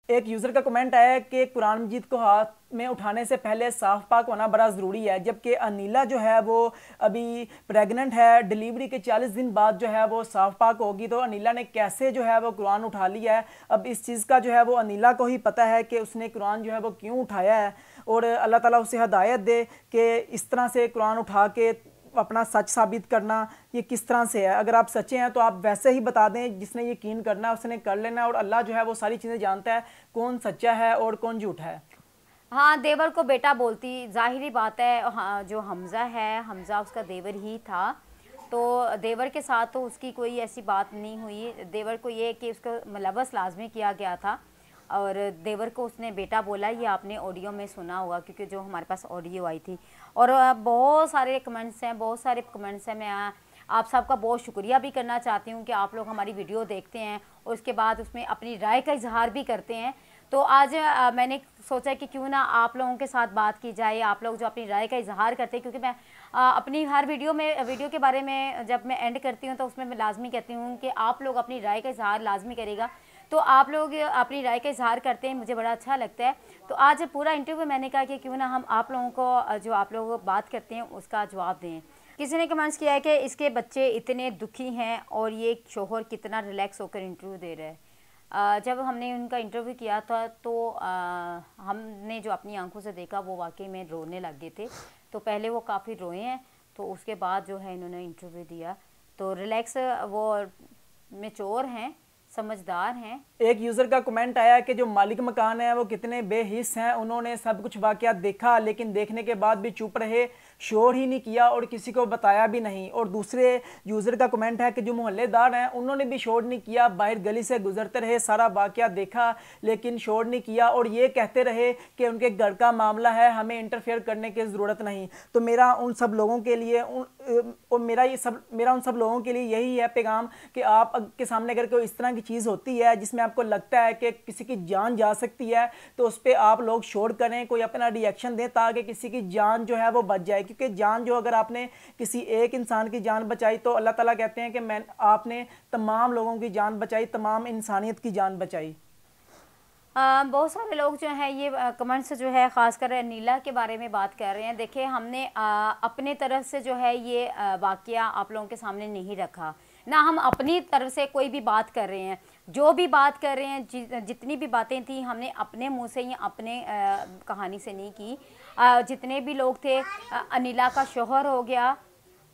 एक यूज़र का कमेंट आया है कि कुरान मजीद को हाथ में उठाने से पहले साफ पाक होना बड़ा ज़रूरी है, जबकि अनीला जो है वो अभी प्रेग्नेंट है, डिलीवरी के 40 दिन बाद जो है वो साफ पाक होगी। तो अनीला ने कैसे जो है वो कुरान उठा लिया है, अब इस चीज़ का जो है वो अनीला को ही पता है कि उसने कुरान जो है वो क्यों उठाया है। और अल्लाह ताला उसे हदायत दे कि इस तरह से कुरान उठा के अपना सच साबित करना ये किस तरह से है। अगर आप सच्चे हैं तो आप वैसे ही बता दें, जिसने यकीन करना है उसने कर लेना है। और अल्लाह जो है वो सारी चीज़ें जानता है, कौन सच्चा है और कौन झूठा है। हाँ, देवर को बेटा बोलती, जाहिरी बात है। हाँ, जो हमज़ा है, हमज़ा उसका देवर ही था, तो देवर के साथ तो उसकी कोई ऐसी बात नहीं हुई। देवर को ये कि उसको मुलव्वस लाजमी किया गया था और देवर को उसने बेटा बोला। ये आपने ऑडियो में सुना होगा, क्योंकि जो हमारे पास ऑडियो आई थी। और बहुत सारे कमेंट्स हैं, बहुत सारे कमेंट्स हैं। मैं आप सबका बहुत शुक्रिया भी करना चाहती हूँ कि आप लोग हमारी वीडियो देखते हैं और उसके बाद उसमें अपनी राय का इजहार भी करते हैं। तो आज मैंने सोचा कि क्यों ना आप लोगों के साथ बात की जाए, आप लोग जो अपनी राय का इजहार करते हैं। क्योंकि मैं अपनी हर वीडियो के बारे में जब मैं एंड करती हूँ तो उसमें मैं लाजमी कहती हूँ कि आप लोग अपनी राय का इजहार लाजमी करेगा। तो आप लोग अपनी राय का इजहार करते हैं, मुझे बड़ा अच्छा लगता है। तो आज पूरा इंटरव्यू मैंने कहा कि क्यों ना हम आप लोगों को जो आप लोग बात करते हैं उसका जवाब दें। किसी ने कमेंट्स किया है कि इसके बच्चे इतने दुखी हैं और ये शोहर कितना रिलैक्स होकर इंटरव्यू दे रहा है। जब हमने उनका इंटरव्यू किया था तो हमने जो अपनी आंखों से देखा वो वाकई में रोने लग गए थे। तो पहले वो काफ़ी रोए हैं, तो उसके बाद जो है इन्होंने इंटरव्यू दिया। तो रिलैक्स, वो मैच्योर हैं, समझदार हैं। एक यूज़र का कमेंट आया कि जो मालिक मकान है वो कितने बेहिस हैं, उन्होंने सब कुछ वाक़यात देखा लेकिन देखने के बाद भी चुप रहे, शोर ही नहीं किया और किसी को बताया भी नहीं। और दूसरे यूज़र का कमेंट है कि जो मोहल्लेदार हैं उन्होंने भी शोर नहीं किया, बाहर गली से गुजरते रहे, सारा वाक़यात देखा लेकिन शोर नहीं किया और ये कहते रहे कि उनके घर का मामला है, हमें इंटरफेयर करने की ज़रूरत नहीं। तो मेरा उन सब लोगों के लिए मेरा उन सब लोगों के लिए यही है पैगाम कि आप के सामने अगर कोई इस तरह की चीज़ होती है जिसमें आपको लगता है कि किसी की जान जा सकती है, तो उस पर आप लोग शोर करें, कोई अपना रिएक्शन दें ताकि किसी की जान जो है वो बच जाए। क्योंकि जान जो अगर आपने किसी एक इंसान की जान बचाई तो अल्लाह ताला कहते हैं कि आपने तमाम लोगों की जान बचाई, तमाम इंसानियत की जान बचाई। बहुत सारे लोग जो हैं ये कमेंट्स जो है ख़ासकर नीला के बारे में बात कर रहे हैं। देखिए, हमने अपने तरफ से जो है ये वाक़या आप लोगों के सामने नहीं रखा, ना हम अपनी तरफ से कोई भी बात कर रहे हैं। जो भी बात कर रहे हैं, जितनी भी बातें थी, हमने अपने मुंह से या अपने कहानी से नहीं की। जितने भी लोग थे, अनिला का शौहर हो गया,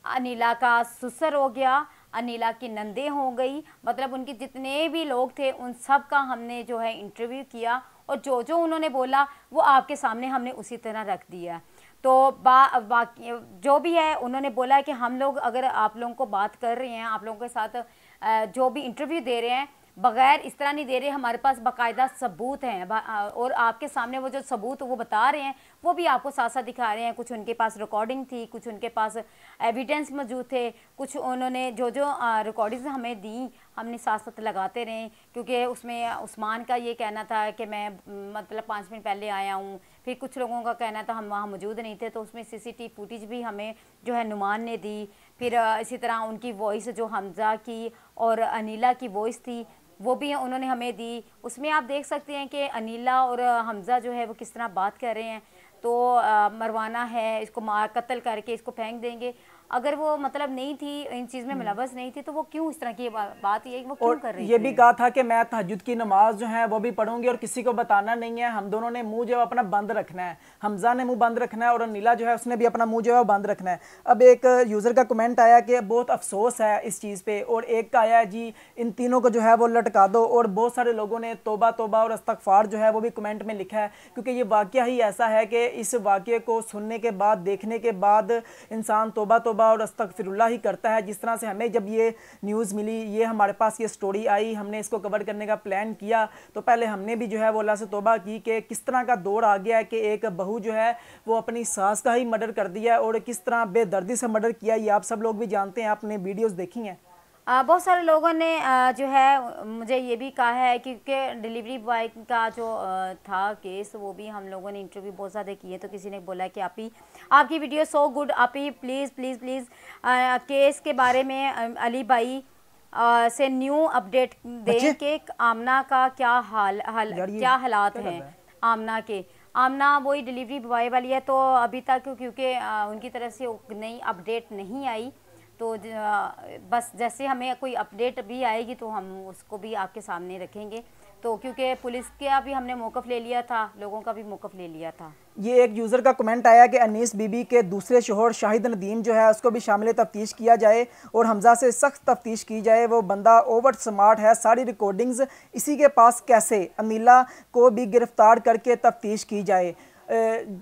अनिला का ससुर हो गया, अनिला की नंदे हो गई, मतलब उनके जितने भी लोग थे उन सब का हमने जो है इंटरव्यू किया और जो जो उन्होंने बोला वो आपके सामने हमने उसी तरह रख दिया। तो बाकी जो भी है उन्होंने बोला है कि हम लोग अगर आप लोगों को बात कर रहे हैं, आप लोगों के साथ जो भी इंटरव्यू दे रहे हैं, बगैर इस तरह नहीं दे रहे, हमारे पास बाकायदा सबूत हैं और आपके सामने वो जो सबूत वो बता रहे हैं वो भी आपको साथ साथ दिखा रहे हैं। कुछ उनके पास रिकॉर्डिंग थी, कुछ उनके पास एविडेंस मौजूद थे, कुछ उन्होंने जो जो रिकॉर्डिंग्स हमें दी हमने साथ साथ लगाते रहे। क्योंकि उसमें उस्मान का ये कहना था कि मैं मतलब 5 मिनट पहले आया हूँ, फिर कुछ लोगों का कहना था हम वहाँ मौजूद नहीं थे, तो उसमें सीसीटीवी फुटेज भी हमें जो है नुमान ने दी। फिर इसी तरह उनकी वॉइस जो हमज़ा की और अनीला की वॉइस थी वो भी उन्होंने हमें दी। उसमें आप देख सकते हैं कि अनीला और हमज़ा जो है वो किस तरह बात कर रहे हैं। तो मरवाना है, इसको मार कत्ल करके इसको फेंक देंगे। अगर वो मतलब नहीं थी, इन चीज़ में मुलव्वस नहीं थी, तो वो क्यों इस तरह की बात ये वो क्यों और कर रही ये थी? भी कहा था कि मैं तहज्जुद की नमाज जो है वो भी पढ़ूंगी और किसी को बताना नहीं है। हम दोनों ने मुंह जो है अपना बंद रखना है, हमजा ने मुंह बंद रखना है और नीला जो है उसने भी अपना मुंह जो है वो बंद रखना है। अब एक यूज़र का कमेंट आया कि बहुत अफसोस है इस चीज़ पे, और एक का आया जी इन तीनों को जो है वो लटका दो। और बहुत सारे लोगों ने तौबा तौबा और इस्तगफार जो है वो भी कमेंट में लिखा है, क्योंकि ये वाक़या ही ऐसा है कि इस वाक़े को सुनने के बाद, देखने के बाद इंसान तौबा तौबा और अस्तगफिरुल्लाह ही करता है। जिस तरह से हमें जब ये न्यूज़ मिली, ये हमारे पास ये स्टोरी आई, हमने इसको कवर करने का प्लान किया, तो पहले हमने भी जो है वो अल्लाह से तौबा की कि किस तरह का दौर आ गया है कि एक बहू जो है वो अपनी सास का ही मर्डर कर दिया और किस तरह बेदर्दी से मर्डर किया, ये आप सब लोग भी जानते हैं, आपने वीडियोस देखी हैं। बहुत सारे लोगों ने जो है मुझे ये भी कहा है, क्योंकि डिलीवरी बॉय का जो था केस, वो भी हम लोगों ने इंटरव्यू बहुत ज़्यादा किए। तो किसी ने बोला कि आप ही, आपकी वीडियो सो गुड, आप ही प्लीज़ प्लीज़ प्लीज़ केस के बारे में अली भाई से न्यू अपडेट दें कि आमना का क्या क्या हालात हैं आमना के। आमना वही डिलीवरी बॉय वाली है, तो अभी तक क्योंकि उनकी तरफ से नई अपडेट नहीं आई, तो बस जैसे हमें कोई अपडेट भी आएगी तो हम उसको भी आपके सामने रखेंगे। तो क्योंकि पुलिस का भी हमने मौक़िफ़ ले लिया था, लोगों का भी मौक़िफ़ ले लिया था। ये एक यूज़र का कमेंट आया कि अनीस बीबी के दूसरे शोहर शाहिद नदीम जो है उसको भी शामिल तफ्तीश किया जाए और हमजा से सख्त तफ्तीश की जाए। वो बंदा ओवर स्मार्ट है, सारी रिकॉर्डिंग्स इसी के पास कैसे? अनीला को भी गिरफ्तार करके तफ्तीश की जाए।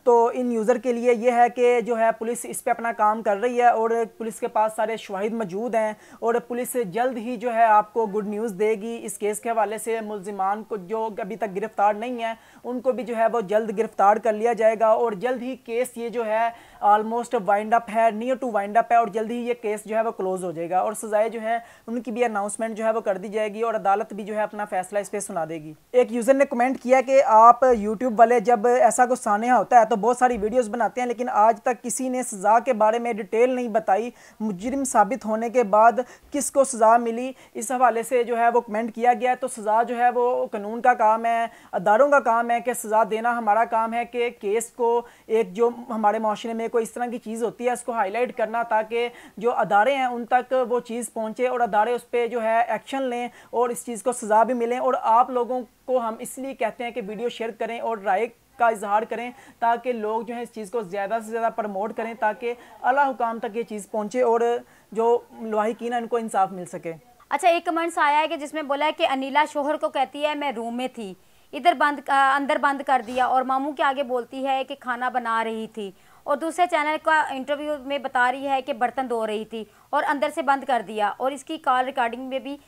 तो इन यूज़र के लिए ये है कि जो है पुलिस इस पे अपना काम कर रही है और पुलिस के पास सारे शवाहिद मौजूद हैं और पुलिस जल्द ही जो है आपको गुड न्यूज़ देगी इस केस के हवाले से। मुल्ज़िमान को जो अभी तक गिरफ़्तार नहीं है उनको भी जो है वो जल्द गिरफ़्तार कर लिया जाएगा और जल्द ही केस ये जो है ऑलमोस्ट वाइंड अप है, नियर टू वाइंड अप है और जल्द ही ये केस जो है वो क्लोज़ हो जाएगा और सज़ाएं जो है उनकी भी अनाउंसमेंट जो है वो कर दी जाएगी और अदालत भी जो है अपना फैसला इस पर सुना देगी। एक यूज़र ने कमेंट किया कि आप यूट्यूब वाले जब ऐसा कुछ सानिया होता है तो बहुत सारी वीडियोस बनाते हैं लेकिन आज तक किसी ने सज़ा के बारे में डिटेल नहीं बताई। मुजरिम साबित होने के बाद किसको सज़ा मिली, इस हवाले से जो है वो कमेंट किया गया है। तो सज़ा जो है वो कानून का काम है, अदारों का काम है कि सज़ा देना। हमारा काम है कि केस को एक जो हमारे माशरे में कोई इस तरह की चीज़ होती है उसको हाईलाइट करना ताकि जो अदारे हैं उन तक वो चीज़ पहुँचे और अदारे उस पर जो है एक्शन लें और इस चीज़ को सज़ा भी मिलें। और आप लोगों को हम इसलिए कहते हैं कि वीडियो शेयर करें और राय का इजहार करें ताकि लोग जो है इस चीज़ को ज़्यादा से ज़्यादा प्रमोट करें ताकि आला हुकाम तक ये चीज़ पहुँचे और जो लवाहिकीन है उनको इंसाफ मिल सके। अच्छा, एक कमेंट्स आया है कि जिसमें बोला है कि अनीला शोहर को कहती है मैं रूम में थी, इधर अंदर बंद कर दिया और मामू के आगे बोलती है कि खाना बना रही थी और दूसरे चैनल का इंटरव्यू में बता रही है कि बर्तन धो रही थी और अंदर से बंद कर दिया और इसकी कॉल रिकॉर्डिंग में भी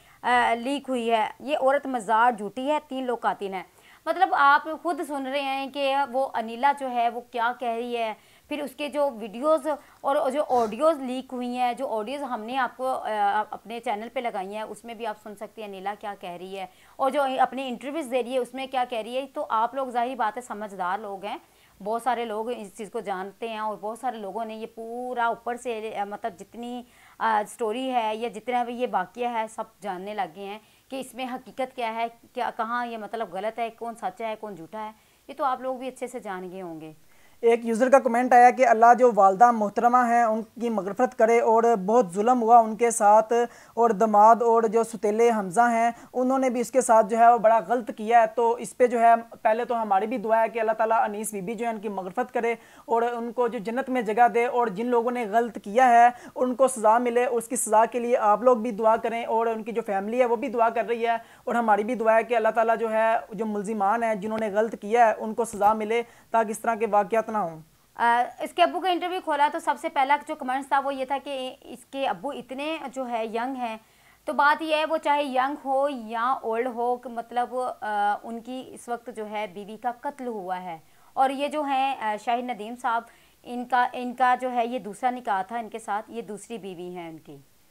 लीक हुई है। ये औरत मज़ार झूठी है, 3 लोग कातिल हैं। मतलब आप खुद सुन रहे हैं कि वो अनीला जो है वो क्या कह रही है। फिर उसके जो वीडियोस और जो ऑडियोज़ लीक हुई हैं, जो ऑडियोज़ हमने आपको अपने चैनल पे लगाई हैं उसमें भी आप सुन सकते हैं अनीला क्या कह रही है और जो अपने इंटरव्यूज़ दे रही है उसमें क्या कह रही है। तो आप लोग ज़ाहिर बात है समझदार लोग हैं, बहुत सारे लोग इस चीज़ को जानते हैं और बहुत सारे लोगों ने ये पूरा ऊपर से मतलब जितनी स्टोरी है या जितना भी ये वाक़या है सब जानने लगे हैं कि इसमें हकीकत क्या है, क्या कहाँ ये मतलब गलत है, कौन सच्चा है कौन झूठा है। ये तो आप लोग भी अच्छे से जान गए होंगे। एक यूज़र का कमेंट आया कि अल्लाह जो वालदा मोहतरमा हैं उनकी मगफ़रत करे और बहुत जुल्म हुआ उनके साथ और दमाद और जो सुतेले हमज़ा हैं उन्होंने भी इसके साथ जो है वो बड़ा गलत किया है। तो इस पे जो है पहले तो हमारी भी दुआ है कि अल्लाह ताला अनीस बीबी जो है उनकी मगफ़रत करे और उनको जो जन्नत में जगह दे और जिन लोगों ने गलत किया है उनको सज़ा मिले। उसकी सज़ा के लिए आप लोग भी दुआ करें और उनकी जो फैमिली है वो भी दुआ कर रही है और हमारी भी दुआ है कि अल्लाह ताला जो है जो मुल्ज़िमान हैं जिन्होंने गलत किया है उनको सज़ा मिले ताकि इस तरह के वाक़यात ना हों। इसके अब्बू का इंटरव्यू खोला तो सबसे पहला जो कमेंट्स था वो ये था कि इसके अब्बू इतने जो है यंग हैं। तो बात यह है वो चाहे यंग हो या ओल्ड हो मतलब उनकी इस वक्त जो है बीवी का कत्ल हुआ है और ये जो है शाहिद नदीम साहब इनका जो है ये दूसरा निकाह था इनके साथ, ये दूसरी बीवी हैं उनकी।